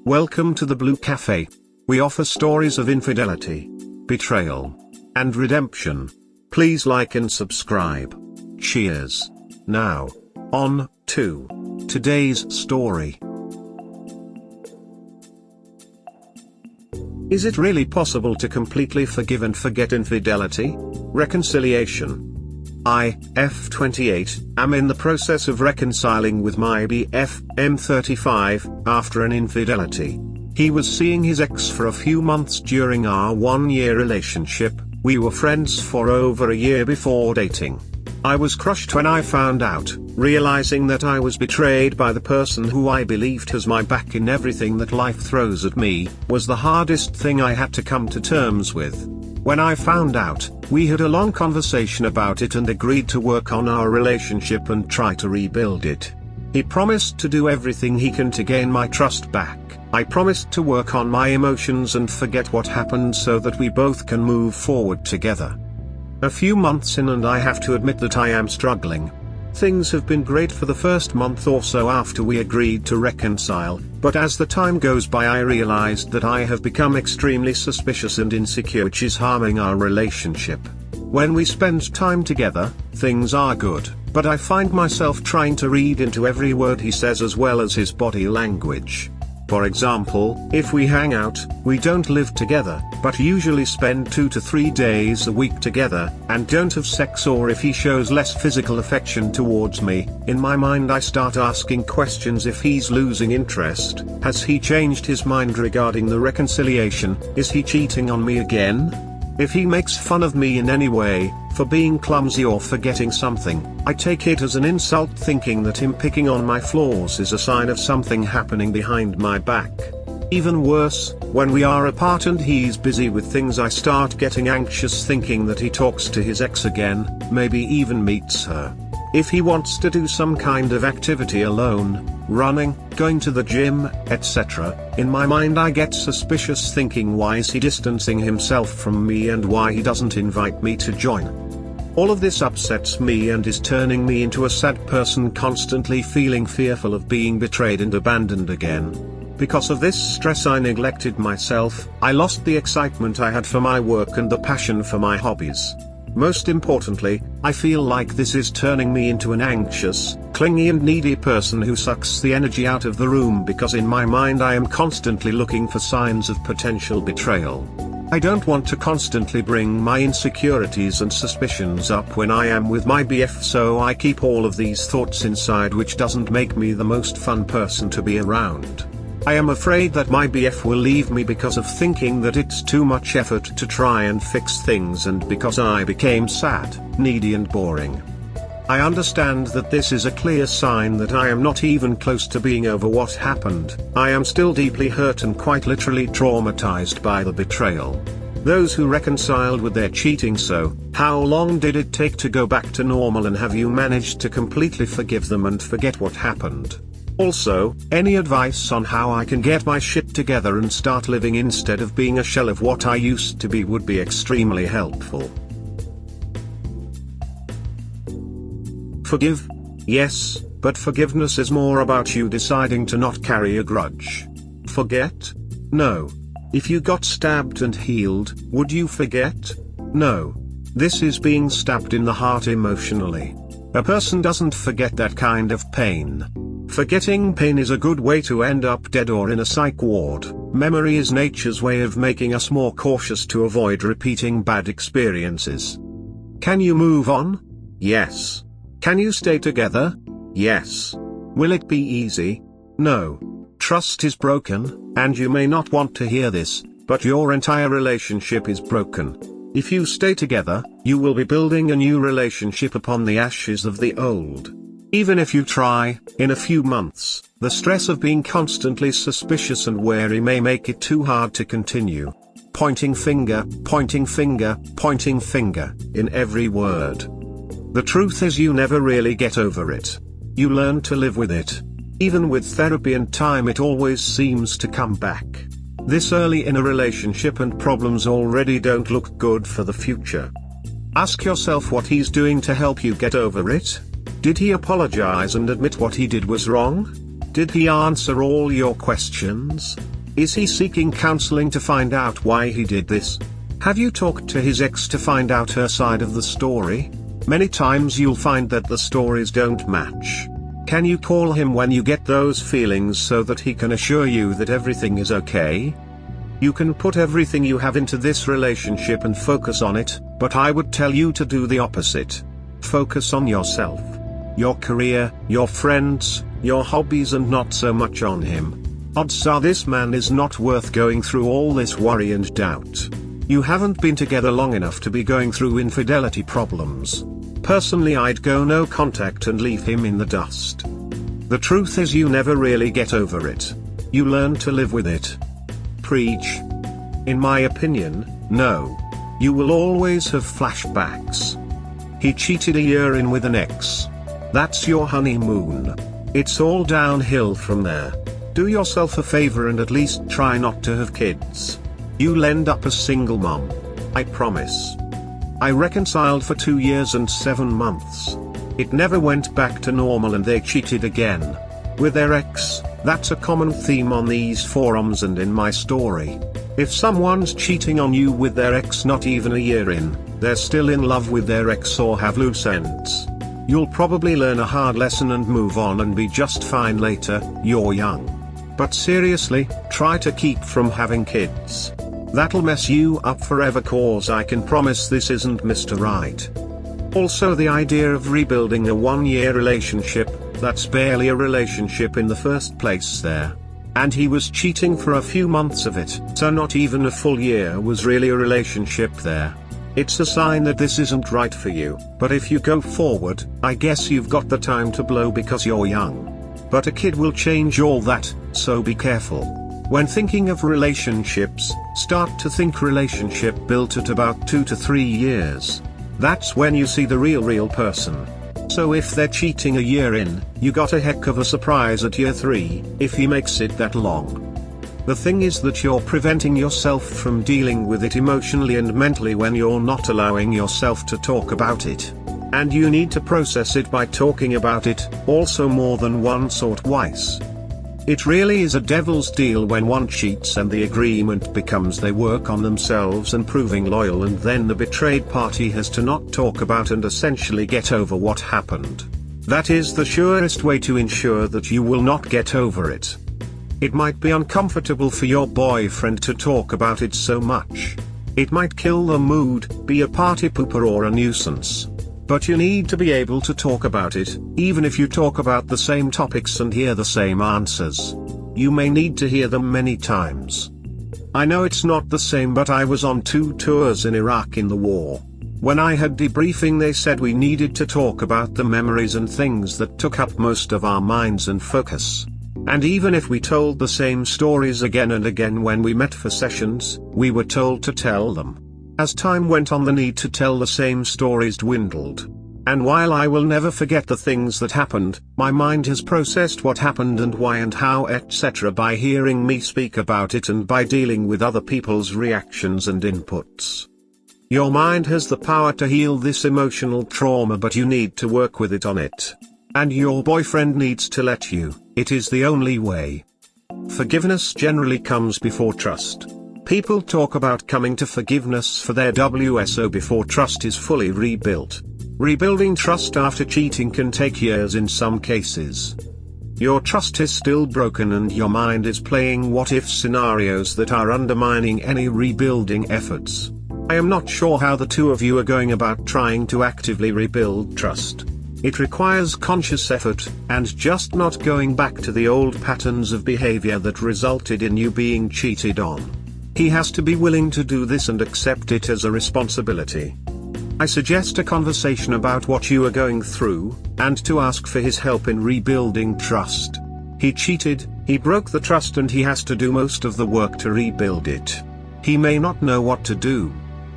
Welcome to the Blue Cafe. We offer stories of infidelity, betrayal, and redemption. Please like and subscribe. Cheers. Now, on to today's story. Is it really possible to completely forgive and forget infidelity? Reconciliation. I, F28, am in the process of reconciling with my BF, M35, after an infidelity. He was seeing his ex for a few months during our 1-year relationship. We were friends for over a year before dating. I was crushed when I found out, realizing that I was betrayed by the person who I believed has my back in everything that life throws at me, was the hardest thing I had to come to terms with. When I found out, we had a long conversation about it and agreed to work on our relationship and try to rebuild it. He promised to do everything he can to gain my trust back. I promised to work on my emotions and forget what happened so that we both can move forward together. A few months in and I have to admit that I am struggling. Things have been great for the first month or so after we agreed to reconcile, but as the time goes by I realized that I have become extremely suspicious and insecure, which is harming our relationship. When we spend time together, things are good, but I find myself trying to read into every word he says as well as his body language. For example, if we hang out, we don't live together, but usually spend 2 to 3 days a week together, and don't have sex, or if he shows less physical affection towards me, in my mind I start asking questions. If he's losing interest, has he changed his mind regarding the reconciliation? Is he cheating on me again? If he makes fun of me in any way, for being clumsy or forgetting something, I take it as an insult, thinking that him picking on my flaws is a sign of something happening behind my back. Even worse, when we are apart and he's busy with things, I start getting anxious, thinking that he talks to his ex again, maybe even meets her. If he wants to do some kind of activity alone, running, going to the gym, etc., in my mind I get suspicious, thinking why is he distancing himself from me and why he doesn't invite me to join. All of this upsets me and is turning me into a sad person, constantly feeling fearful of being betrayed and abandoned again. Because of this stress I neglected myself, I lost the excitement I had for my work and the passion for my hobbies. Most importantly, I feel like this is turning me into an anxious, clingy and needy person who sucks the energy out of the room, because in my mind I am constantly looking for signs of potential betrayal. I don't want to constantly bring my insecurities and suspicions up when I am with my BF, so I keep all of these thoughts inside, which doesn't make me the most fun person to be around. I am afraid that my BF will leave me because of thinking that it's too much effort to try and fix things, and because I became sad, needy and boring. I understand that this is a clear sign that I am not even close to being over what happened. I am still deeply hurt and quite literally traumatized by the betrayal. Those who reconciled with their cheating, so how long did it take to go back to normal, and have you managed to completely forgive them and forget what happened? Also, any advice on how I can get my shit together and start living instead of being a shell of what I used to be would be extremely helpful. Forgive? Yes, but forgiveness is more about you deciding to not carry a grudge. Forget? No. If you got stabbed and healed, would you forget? No. This is being stabbed in the heart emotionally. A person doesn't forget that kind of pain. Forgetting pain is a good way to end up dead or in a psych ward. Memory is nature's way of making us more cautious to avoid repeating bad experiences. Can you move on? Yes. Can you stay together? Yes. Will it be easy? No. Trust is broken, and you may not want to hear this, but your entire relationship is broken. If you stay together, you will be building a new relationship upon the ashes of the old. Even if you try, in a few months, the stress of being constantly suspicious and wary may make it too hard to continue. Pointing finger, pointing finger, pointing finger, in every word. The truth is, you never really get over it. You learn to live with it. Even with therapy and time, it always seems to come back. This early in a relationship and problems already don't look good for the future. Ask yourself what he's doing to help you get over it. Did he apologize and admit what he did was wrong? Did he answer all your questions? Is he seeking counseling to find out why he did this? Have you talked to his ex to find out her side of the story? Many times you'll find that the stories don't match. Can you call him when you get those feelings so that he can assure you that everything is okay? You can put everything you have into this relationship and focus on it, but I would tell you to do the opposite. Focus on yourself, your career, your friends, your hobbies, and not so much on him. Odds are this man is not worth going through all this worry and doubt. You haven't been together long enough to be going through infidelity problems. Personally, I'd go no contact and leave him in the dust. The truth is, you never really get over it. You learn to live with it. Preach. In my opinion, no. You will always have flashbacks. He cheated a year in with an ex. That's your honeymoon. It's all downhill from there. Do yourself a favor and at least try not to have kids. You'll end up a single mom. I promise. I reconciled for 2 years and 7 months. It never went back to normal and they cheated again. With their ex. That's a common theme on these forums and in my story. If someone's cheating on you with their ex not even a year in, they're still in love with their ex or have loose ends. You'll probably learn a hard lesson and move on and be just fine later. You're young. But seriously, try to keep from having kids. That'll mess you up forever, cause I can promise this isn't Mr. Right. Also, the idea of rebuilding a 1-year relationship, that's barely a relationship in the first place there. And he was cheating for a few months of it, so not even a full year was really a relationship there. It's a sign that this isn't right for you, but if you go forward, I guess you've got the time to blow because you're young. But a kid will change all that, so be careful. When thinking of relationships, start to think relationship built at about 2 to 3 years. That's when you see the real person. So if they're cheating a year in, you got a heck of a surprise at year 3, if he makes it that long. The thing is that you're preventing yourself from dealing with it emotionally and mentally when you're not allowing yourself to talk about it. And you need to process it by talking about it, also more than once or twice. It really is a devil's deal when one cheats and the agreement becomes they work on themselves and proving loyal, and then the betrayed party has to not talk about and essentially get over what happened. That is the surest way to ensure that you will not get over it. It might be uncomfortable for your boyfriend to talk about it so much. It might kill the mood, be a party pooper or a nuisance. But you need to be able to talk about it, even if you talk about the same topics and hear the same answers. You may need to hear them many times. I know it's not the same, but I was on 2 tours in Iraq in the war. When I had debriefing, they said we needed to talk about the memories and things that took up most of our minds and focus. And even if we told the same stories again and again when we met for sessions, we were told to tell them. As time went on, the need to tell the same stories dwindled. And while I will never forget the things that happened, my mind has processed what happened and why and how, etc. by hearing me speak about it and by dealing with other people's reactions and inputs. Your mind has the power to heal this emotional trauma, but you need to work with it on it. And your boyfriend needs to let you. It is the only way. Forgiveness generally comes before trust. People talk about coming to forgiveness for their WSO before trust is fully rebuilt. Rebuilding trust after cheating can take years in some cases. Your trust is still broken and your mind is playing what-if scenarios that are undermining any rebuilding efforts. I am not sure how the two of you are going about trying to actively rebuild trust. It requires conscious effort, and just not going back to the old patterns of behavior that resulted in you being cheated on. He has to be willing to do this and accept it as a responsibility. I suggest a conversation about what you are going through, and to ask for his help in rebuilding trust. He cheated, he broke the trust, and he has to do most of the work to rebuild it. He may not know what to do.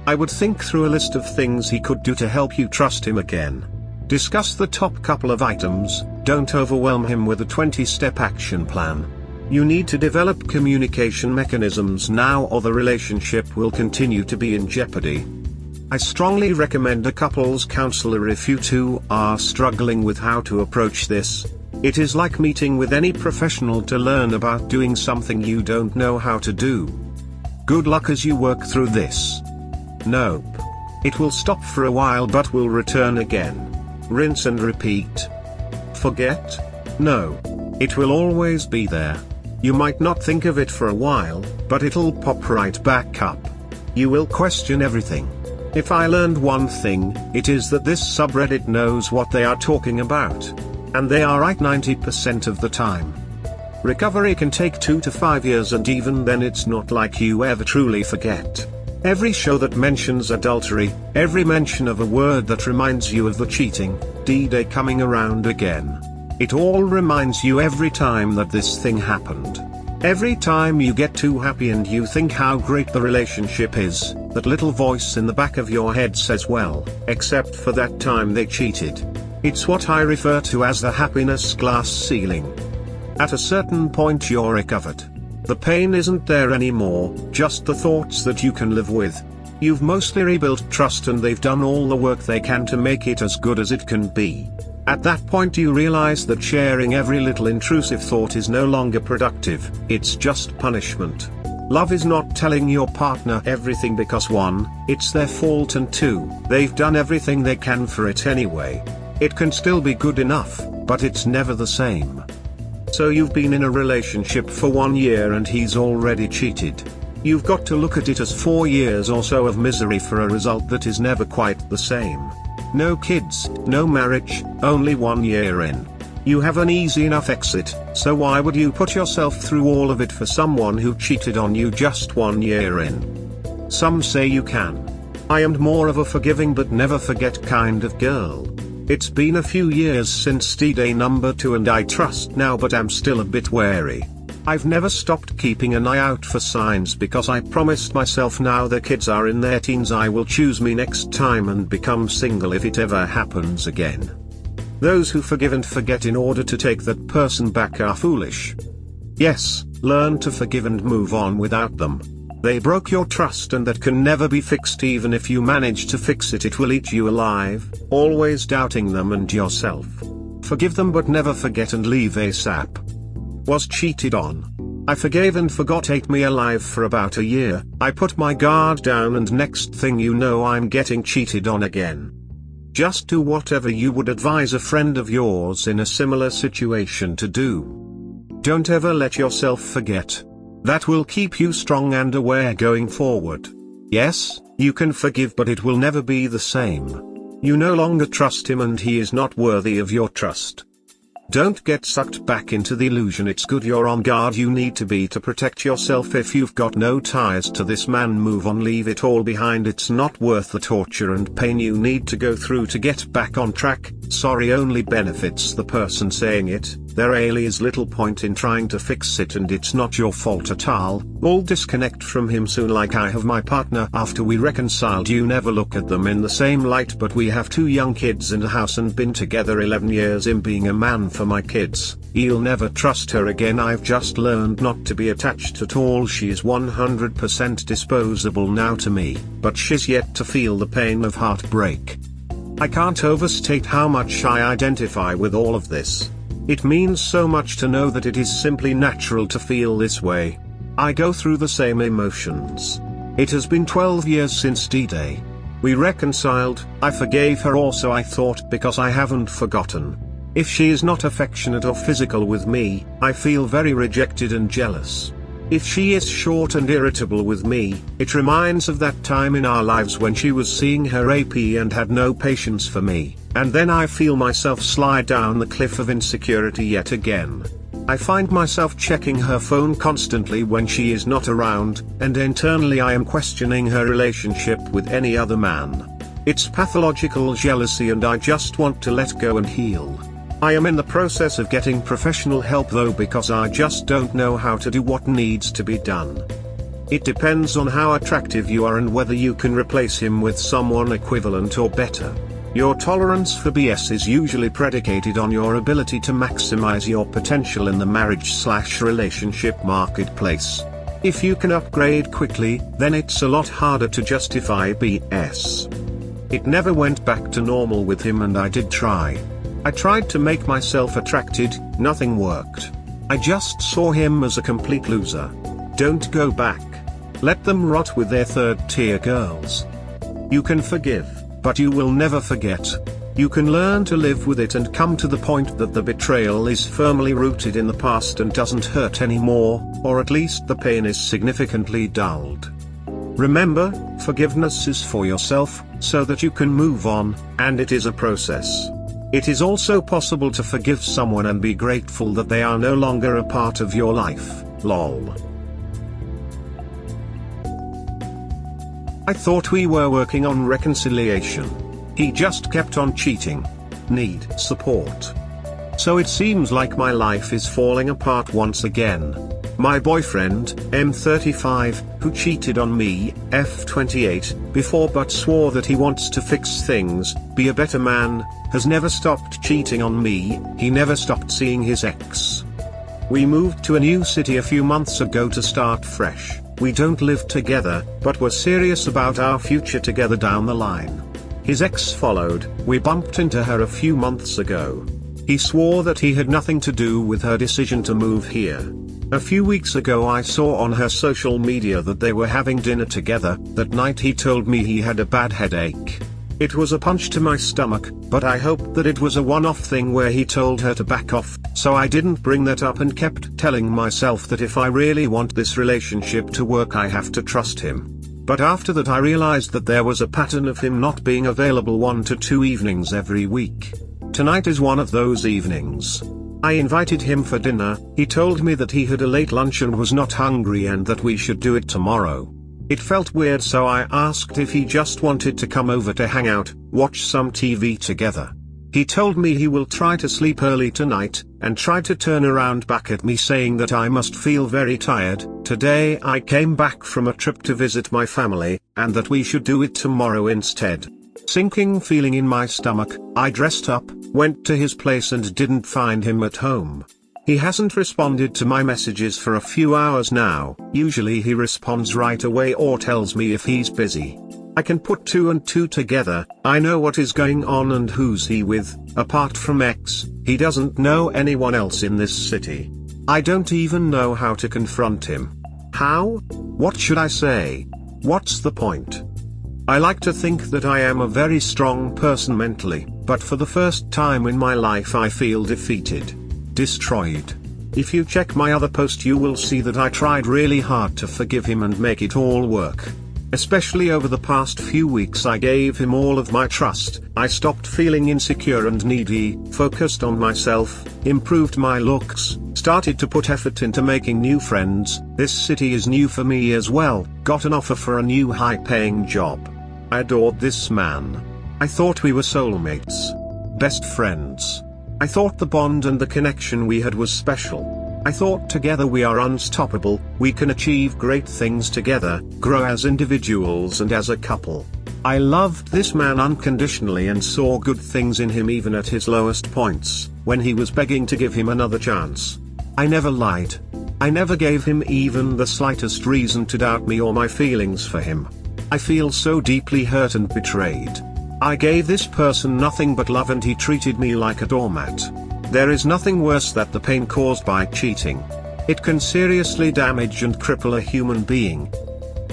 I would think through a list of things he could do to help you trust him again. Discuss the top couple of items, don't overwhelm him with a 20-step action plan. You need to develop communication mechanisms now, or the relationship will continue to be in jeopardy. I strongly recommend a couples counselor if you two are struggling with how to approach this. It is like meeting with any professional to learn about doing something you don't know how to do. Good luck as you work through this. Nope. It will stop for a while but will return again. Rinse and repeat. Forget? No. It will always be there. You might not think of it for a while, but it'll pop right back up. You will question everything. If I learned one thing, it is that this subreddit knows what they are talking about. And they are right 90% of the time. Recovery can take 2 to 5 years, and even then it's not like you ever truly forget. Every show that mentions adultery, every mention of a word that reminds you of the cheating, D-Day coming around again. It all reminds you every time that this thing happened. Every time you get too happy and you think how great the relationship is, that little voice in the back of your head says, well, except for that time they cheated. It's what I refer to as the happiness glass ceiling. At a certain point you're recovered. The pain isn't there anymore, just the thoughts that you can live with. You've mostly rebuilt trust and they've done all the work they can to make it as good as it can be. At that point you realize that sharing every little intrusive thought is no longer productive, it's just punishment. Love is not telling your partner everything because 1, it's their fault, and 2, they've done everything they can for it anyway. It can still be good enough, but it's never the same. So you've been in a relationship for 1 year and he's already cheated. You've got to look at it as 4 years or so of misery for a result that is never quite the same. No kids, no marriage, only 1 year in. You have an easy enough exit, so why would you put yourself through all of it for someone who cheated on you just 1 year in? Some say you can. I am more of a forgiving but never forget kind of girl. It's been a few years since D-Day number 2 and I trust now, but I'm still a bit wary. I've never stopped keeping an eye out for signs because I promised myself now the kids are in their teens I will choose me next time and become single if it ever happens again. Those who forgive and forget in order to take that person back are foolish. Yes, learn to forgive and move on without them. They broke your trust and that can never be fixed. Even if you manage to fix it, it will eat you alive, always doubting them and yourself. Forgive them but never forget and leave ASAP. Was cheated on. I forgave and forgot ate me alive for about a year. I put my guard down and next thing you know I'm getting cheated on again. Just do whatever you would advise a friend of yours in a similar situation to do. Don't ever let yourself forget. That will keep you strong and aware going forward. Yes, you can forgive but it will never be the same. You no longer trust him and he is not worthy of your trust. Don't get sucked back into the illusion it's good you're on guard. You need to be to protect yourself. If you've got no ties to this man, move on, leave it all behind. It's not worth the torture and pain you need to go through to get back on track. Sorry only benefits the person saying it. There really is little point in trying to fix it and it's not your fault at all. All disconnect from him soon, like I have my partner. After we reconciled, you never look at them in the same light, but we have 2 young kids and a house and been together 11 years. In being a man for my kids, you'll never trust her again. I've just learned not to be attached at all. She's 100% disposable now to me, but she's yet to feel the pain of heartbreak. I can't overstate how much I identify with all of this. It means so much to know that it is simply natural to feel this way. I go through the same emotions. It has been 12 years since D-Day. We reconciled. I forgave her also, I thought, because I haven't forgotten. If she is not affectionate or physical with me, I feel very rejected and jealous. If she is short and irritable with me, it reminds of that time in our lives when she was seeing her AP and had no patience for me, and then I feel myself slide down the cliff of insecurity yet again. I find myself checking her phone constantly when she is not around, and internally I am questioning her relationship with any other man. It's pathological jealousy and I just want to let go and heal. I am in the process of getting professional help though, because I just don't know how to do what needs to be done. It depends on how attractive you are and whether you can replace him with someone equivalent or better. Your tolerance for BS is usually predicated on your ability to maximize your potential in the marriage/relationship marketplace. If you can upgrade quickly, then it's a lot harder to justify BS. It never went back to normal with him and I did try. I tried to make myself attracted, nothing worked. I just saw him as a complete loser. Don't go back. Let them rot with their third-tier girls. You can forgive, but you will never forget. You can learn to live with it and come to the point that the betrayal is firmly rooted in the past and doesn't hurt anymore, or at least the pain is significantly dulled. Remember, forgiveness is for yourself, so that you can move on, and it is a process. It is also possible to forgive someone and be grateful that they are no longer a part of your life, lol. I thought we were working on reconciliation. He just kept on cheating. Need support. So it seems like my life is falling apart once again. My boyfriend, M35, who cheated on me, F28, before but swore that he wants to fix things, be a better man, has never stopped cheating on me. He never stopped seeing his ex. We moved to a new city a few months ago to start fresh. We don't live together, but we're serious about our future together down the line. His ex followed. We bumped into her a few months ago. He swore that he had nothing to do with her decision to move here. A few weeks ago I saw on her social media that they were having dinner together. That night he told me he had a bad headache. It was a punch to my stomach, but I hoped that it was a one-off thing where he told her to back off, so I didn't bring that up and kept telling myself that if I really want this relationship to work I have to trust him. But after that I realized that there was a pattern of him not being available 1 to 2 evenings every week. Tonight is one of those evenings. I invited him for dinner. He told me that he had a late lunch and was not hungry and that we should do it tomorrow. It felt weird, so I asked if he just wanted to come over to hang out, watch some TV together. He told me he will try to sleep early tonight, and tried to turn around back at me saying that I must feel very tired. Today I came back from a trip to visit my family, and that we should do it tomorrow instead. Sinking feeling in my stomach, I dressed up, went to his place and didn't find him at home. He hasn't responded to my messages for a few hours now. Usually he responds right away or tells me if he's busy. I can put 2 and 2 together. I know what is going on and who's he with. Apart from X, he doesn't know anyone else in this city. I don't even know how to confront him. How? What should I say? What's the point? I like to think that I am a very strong person mentally, but for the first time in my life I feel defeated. Destroyed. If you check my other post you will see that I tried really hard to forgive him and make it all work. Especially over the past few weeks I gave him all of my trust. I stopped feeling insecure and needy, focused on myself, improved my looks, started to put effort into making new friends. This city is new for me as well. Got an offer for a new high-paying job. I adored this man. I thought we were soulmates. Best friends. I thought the bond and the connection we had was special. I thought together we are unstoppable, we can achieve great things together, grow as individuals and as a couple. I loved this man unconditionally and saw good things in him even at his lowest points, when he was begging to give him another chance. I never lied. I never gave him even the slightest reason to doubt me or my feelings for him. I feel so deeply hurt and betrayed. I gave this person nothing but love and he treated me like a doormat. There is nothing worse than the pain caused by cheating. It can seriously damage and cripple a human being.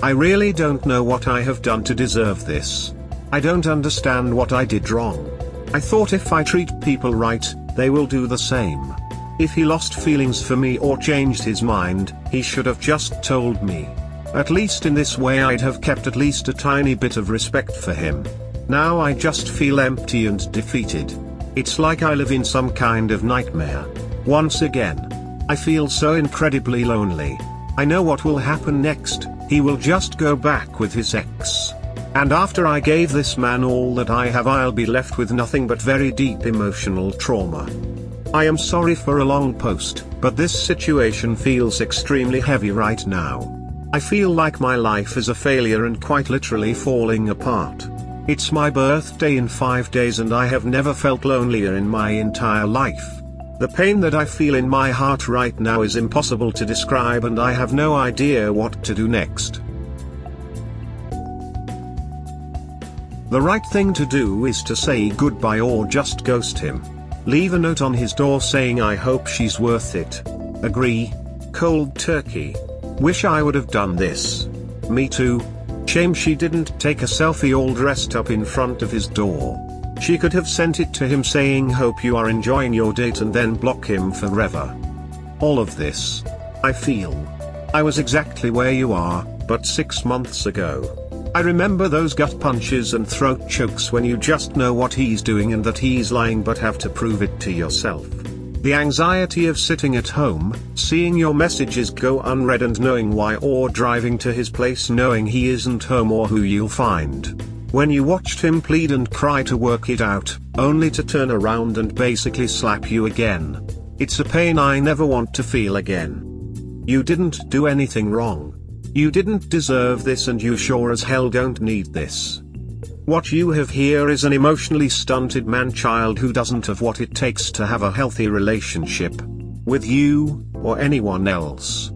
I really don't know what I have done to deserve this. I don't understand what I did wrong. I thought if I treat people right, they will do the same. If he lost feelings for me or changed his mind, he should have just told me. At least in this way I'd have kept at least a tiny bit of respect for him. Now I just feel empty and defeated. It's like I live in some kind of nightmare. Once again. I feel so incredibly lonely. I know what will happen next. He will just go back with his ex. And after I gave this man all that I have, I'll be left with nothing but very deep emotional trauma. I am sorry for a long post, but this situation feels extremely heavy right now. I feel like my life is a failure and quite literally falling apart. It's my birthday in 5 days and I have never felt lonelier in my entire life. The pain that I feel in my heart right now is impossible to describe and I have no idea what to do next. The right thing to do is to say goodbye or just ghost him. Leave a note on his door saying I hope she's worth it. Agree? Cold turkey. Wish I would have done this. Me too. Shame she didn't take a selfie all dressed up in front of his door. She could have sent it to him saying hope you are enjoying your date and then block him forever. All of this. I feel. I was exactly where you are, but 6 months ago. I remember those gut punches and throat chokes when you just know what he's doing and that he's lying but have to prove it to yourself. The anxiety of sitting at home, seeing your messages go unread and knowing why, or driving to his place knowing he isn't home or who you'll find. When you watched him plead and cry to work it out, only to turn around and basically slap you again. It's a pain I never want to feel again. You didn't do anything wrong. You didn't deserve this and you sure as hell don't need this. What you have here is an emotionally stunted man-child who doesn't have what it takes to have a healthy relationship with you, or anyone else.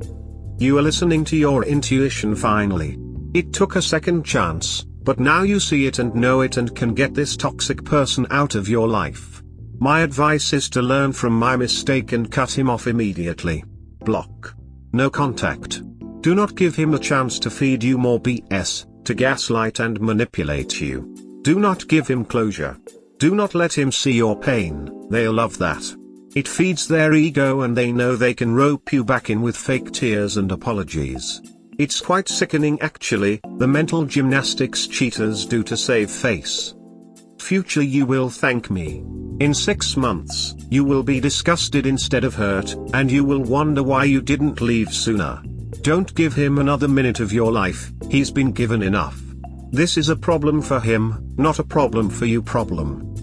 You are listening to your intuition finally. It took a second chance, but now you see it and know it and can get this toxic person out of your life. My advice is to learn from my mistake and cut him off immediately. Block. No contact. Do not give him a chance to feed you more BS, to gaslight and manipulate you. Do not give him closure. Do not let him see your pain, they'll love that. It feeds their ego and they know they can rope you back in with fake tears and apologies. It's quite sickening actually, the mental gymnastics cheaters do to save face. Future you will thank me. In 6 months, you will be disgusted instead of hurt, and you will wonder why you didn't leave sooner. Don't give him another minute of your life, he's been given enough. This is a problem for him, not a problem for you problem.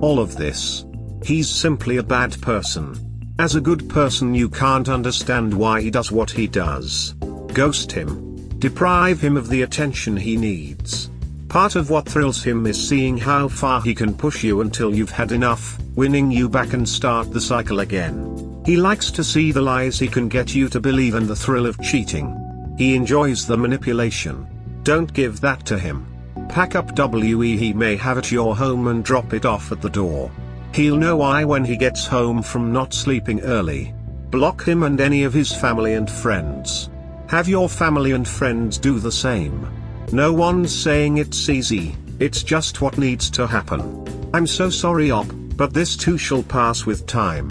All of this. He's simply a bad person. As a good person you can't understand why he does what he does. Ghost him. Deprive him of the attention he needs. Part of what thrills him is seeing how far he can push you until you've had enough, winning you back and start the cycle again. He likes to see the lies he can get you to believe and the thrill of cheating. He enjoys the manipulation. Don't give that to him. Pack up WE he may have at your home and drop it off at the door. He'll know why when he gets home from not sleeping early. Block him and any of his family and friends. Have your family and friends do the same. No one's saying it's easy, it's just what needs to happen. I'm so sorry op, but this too shall pass with time.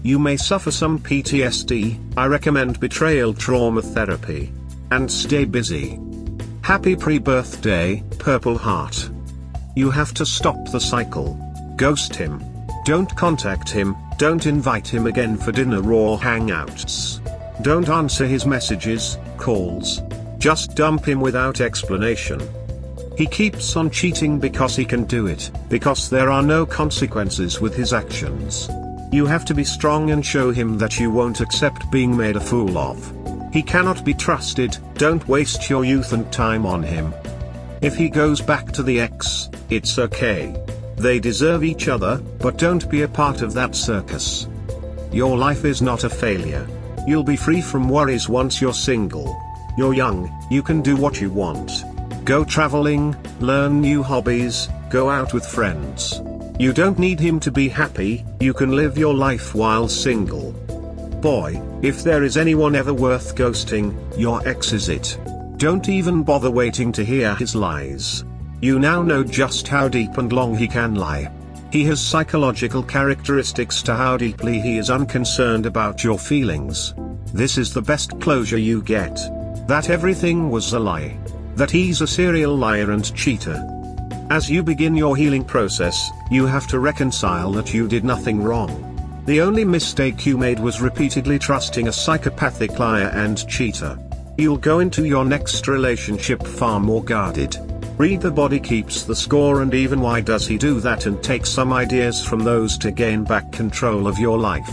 You may suffer some PTSD, I recommend betrayal trauma therapy. And stay busy. Happy pre-birthday, Purple Heart. You have to stop the cycle. Ghost him. Don't contact him, don't invite him again for dinner or hangouts. Don't answer his messages, calls. Just dump him without explanation. He keeps on cheating because he can do it, because there are no consequences with his actions. You have to be strong and show him that you won't accept being made a fool of. He cannot be trusted, don't waste your youth and time on him. If he goes back to the ex, it's okay. They deserve each other, but don't be a part of that circus. Your life is not a failure. You'll be free from worries once you're single. You're young, you can do what you want. Go traveling, learn new hobbies, go out with friends. You don't need him to be happy, you can live your life while single. Boy, if there is anyone ever worth ghosting, your ex is it. Don't even bother waiting to hear his lies. You now know just how deep and long he can lie. He has psychological characteristics to how deeply he is unconcerned about your feelings. This is the best closure you get. That everything was a lie. That he's a serial liar and cheater. As you begin your healing process, you have to reconcile that you did nothing wrong. The only mistake you made was repeatedly trusting a psychopathic liar and cheater. You'll go into your next relationship far more guarded. Read The Body Keeps the Score and even Why Does He Do That, and take some ideas from those to gain back control of your life.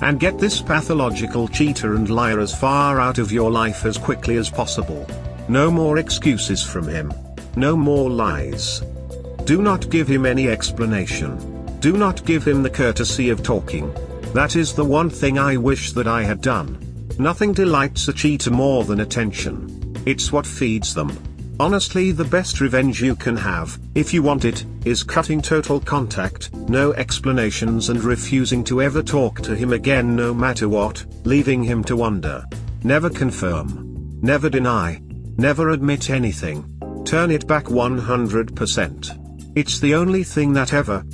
And get this pathological cheater and liar as far out of your life as quickly as possible. No more excuses from him. No more lies. Do not give him any explanation. Do not give him the courtesy of talking. That is the one thing I wish that I had done. Nothing delights a cheater more than attention. It's what feeds them. Honestly, the best revenge you can have, if you want it, is cutting total contact, no explanations, and refusing to ever talk to him again no matter what, leaving him to wonder. Never confirm. Never deny. Never admit anything. Turn it back 100%. It's the only thing that ever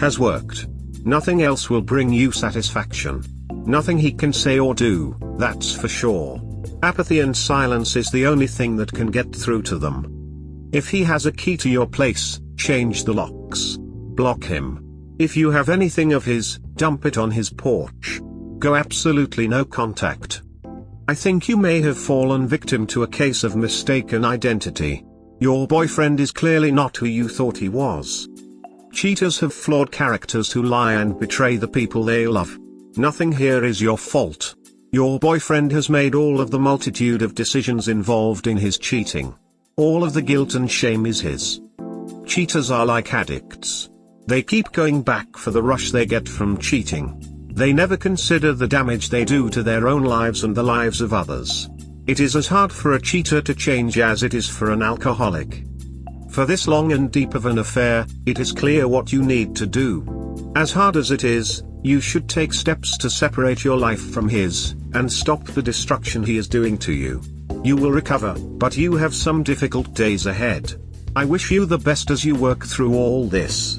has worked. Nothing else will bring you satisfaction. Nothing he can say or do, that's for sure. Apathy and silence is the only thing that can get through to them. If he has a key to your place, change the locks. Block him. If you have anything of his, dump it on his porch. Go absolutely no contact. I think you may have fallen victim to a case of mistaken identity. Your boyfriend is clearly not who you thought he was. Cheaters have flawed characters who lie and betray the people they love. Nothing here is your fault. Your boyfriend has made all of the multitude of decisions involved in his cheating. All of the guilt and shame is his. Cheaters are like addicts. They keep going back for the rush they get from cheating. They never consider the damage they do to their own lives and the lives of others. It is as hard for a cheater to change as it is for an alcoholic. For this long and deep of an affair, it is clear what you need to do. As hard as it is, you should take steps to separate your life from his, and stop the destruction he is doing to you. You will recover, but you have some difficult days ahead. I wish you the best as you work through all this.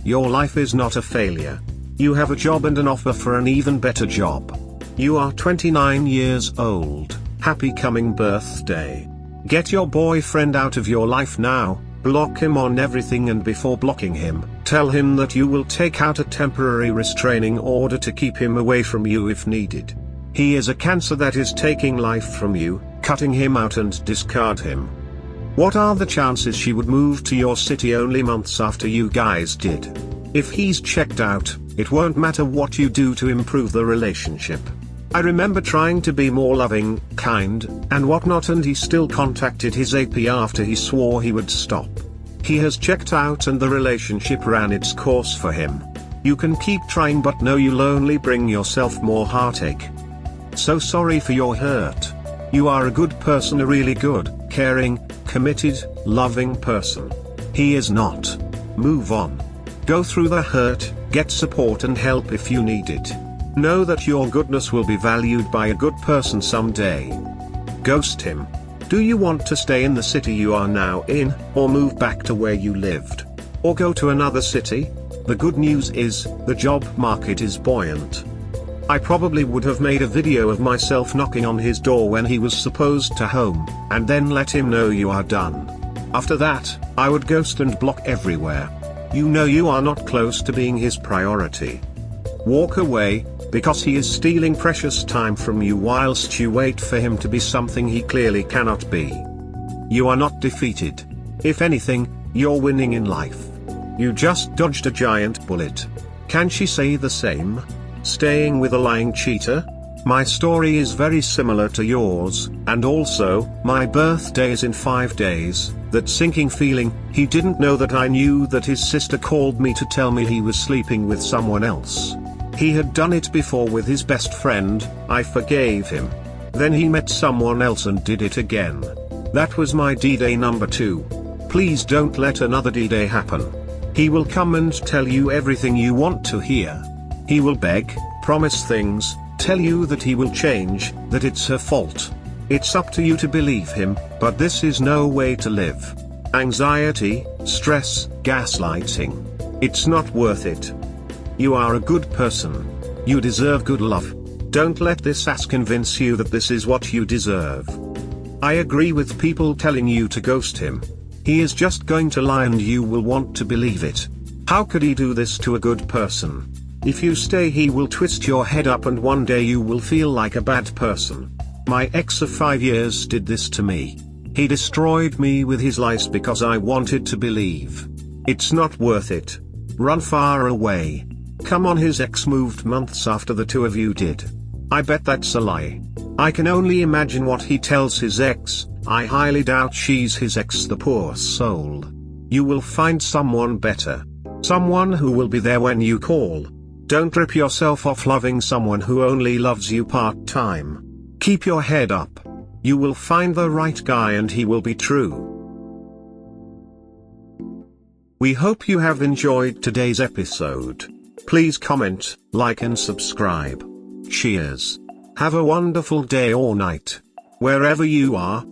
Your life is not a failure. You have a job and an offer for an even better job. You are 29 years old. Happy coming birthday. Get your boyfriend out of your life now. Block him on everything, and before blocking him, tell him that you will take out a temporary restraining order to keep him away from you if needed. He is a cancer that is taking life from you. Cutting him out and discard him. What are the chances she would move to your city only months after you guys did? If he's checked out, it won't matter what you do to improve the relationship. I remember trying to be more loving, kind, and whatnot, and he still contacted his AP after he swore he would stop. He has checked out and the relationship ran its course for him. You can keep trying, but know you'll only bring yourself more heartache. So sorry for your hurt. You are a good person, a really good, caring, committed, loving person. He is not. Move on. Go through the hurt, get support and help if you need it. Know that your goodness will be valued by a good person someday. Ghost him. Do you want to stay in the city you are now in, or move back to where you lived? Or go to another city? The good news is, the job market is buoyant. I probably would have made a video of myself knocking on his door when he was supposed to home, and then let him know you are done. After that, I would ghost and block everywhere. You know you are not close to being his priority. Walk away, because he is stealing precious time from you whilst you wait for him to be something he clearly cannot be. You are not defeated. If anything, you're winning in life. You just dodged a giant bullet. Can she say the same? Staying with a lying cheater? My story is very similar to yours, and also, my birthday is in 5 days. That sinking feeling, he didn't know that I knew that his sister called me to tell me he was sleeping with someone else. He had done it before with his best friend. I forgave him. Then he met someone else and did it again. That was my D-Day number 2. Please don't let another D-Day happen. He will come and tell you everything you want to hear. He will beg, promise things, tell you that he will change, that it's her fault. It's up to you to believe him, but this is no way to live. Anxiety, stress, gaslighting. It's not worth it. You are a good person. You deserve good love. Don't let this ass convince you that this is what you deserve. I agree with people telling you to ghost him. He is just going to lie and you will want to believe it. How could he do this to a good person? If you stay, he will twist your head up and one day you will feel like a bad person. My ex of 5 years did this to me. He destroyed me with his lies because I wanted to believe. It's not worth it. Run far away. Come on, his ex moved months after the two of you did. I bet that's a lie. I can only imagine what he tells his ex. I highly doubt she's his ex, the poor soul. You will find someone better. Someone who will be there when you call. Don't rip yourself off loving someone who only loves you part-time. Keep your head up. You will find the right guy and he will be true. We hope you have enjoyed today's episode. Please comment, like and subscribe. Cheers. Have a wonderful day or night, wherever you are.